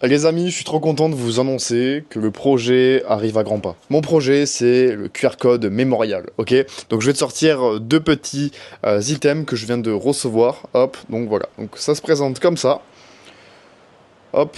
Les amis, je suis trop content de vous annoncer que le projet arrive à grands pas. Mon projet, c'est le QR code mémorial, ok? Donc je vais te sortir deux petits items que je viens de recevoir. Hop, donc voilà. Donc ça se présente comme ça. Hop.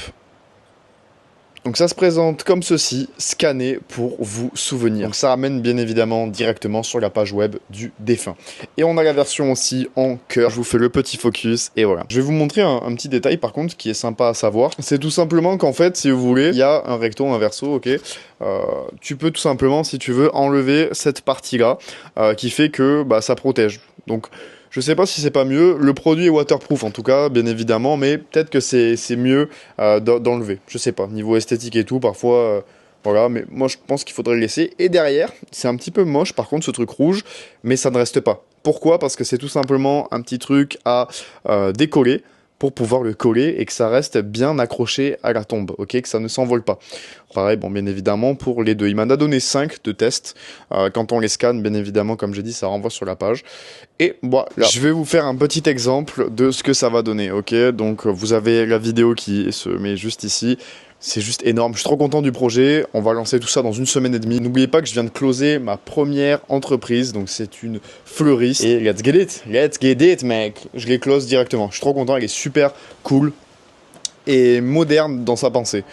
Donc ça se présente comme ceci, scanné pour vous souvenir. Donc ça ramène bien évidemment directement sur la page web du défunt. Et on a la version aussi en cœur. Je vous fais le petit focus et voilà. Je vais vous montrer un petit détail par contre qui est sympa à savoir. C'est tout simplement qu'en fait, si vous voulez, il y a un recto, un verso, ok. Tu peux tout simplement, si tu veux, enlever cette partie-là qui fait que bah, ça protège. Donc je sais pas si c'est pas mieux, le produit est waterproof en tout cas, bien évidemment, mais peut-être que c'est mieux d'enlever. Je sais pas, niveau esthétique et tout, parfois, voilà, mais moi je pense qu'il faudrait le laisser. Et derrière, c'est un petit peu moche par contre ce truc rouge, mais ça ne reste pas. Pourquoi? Parce que c'est tout simplement un petit truc à décoller pour pouvoir le coller et que ça reste bien accroché à la tombe, ok, que ça ne s'envole pas. Pareil, bon, bien évidemment, pour les deux. Il m'en a donné 5 de tests. Quand on les scanne, bien évidemment, comme j'ai dit, ça renvoie sur la page. Et voilà, je vais vous faire un petit exemple de ce que ça va donner, ok? Donc, vous avez la vidéo qui se met juste ici. C'est juste énorme, je suis trop content du projet, on va lancer tout ça dans une semaine et demie. N'oubliez pas que je viens de closer ma première entreprise, donc c'est une fleuriste. Et let's get it mec. Je les close directement, je suis trop content, elle est super cool et moderne dans sa pensée.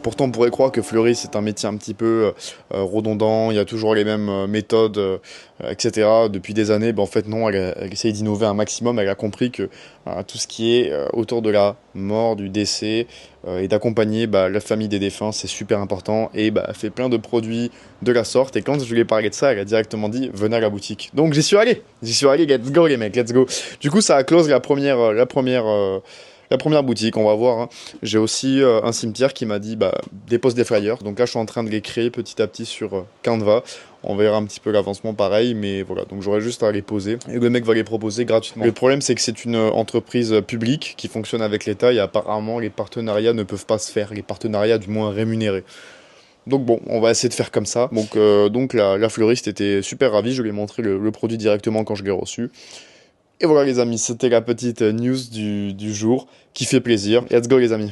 Pourtant, on pourrait croire que fleuriste, c'est un métier un petit peu redondant, il y a toujours les mêmes méthodes, etc. Depuis des années, ben, en fait non, elle essaye d'innover un maximum, elle a compris que tout ce qui est autour de la mort, du décès, et d'accompagner bah, la famille des défunts, c'est super important, et bah, elle fait plein de produits de la sorte, et quand je lui ai parlé de ça, elle a directement dit, venez à la boutique. Donc j'y suis allé, let's go les mecs, let's go. Du coup, ça a close la première boutique, on va voir. Hein. J'ai aussi un cimetière qui m'a dit bah, dépose des flyers. Donc là, je suis en train de les créer petit à petit sur Canva. On verra un petit peu l'avancement pareil, mais voilà. Donc j'aurai juste à les poser et le mec va les proposer gratuitement. Le problème, c'est que c'est une entreprise publique qui fonctionne avec l'État et apparemment, les partenariats ne peuvent pas se faire. Les partenariats, du moins rémunérés. Donc bon, on va essayer de faire comme ça. Donc la fleuriste était super ravie. Je lui ai montré le produit directement quand je l'ai reçu. Et voilà les amis, c'était la petite news du jour qui fait plaisir. Let's go les amis.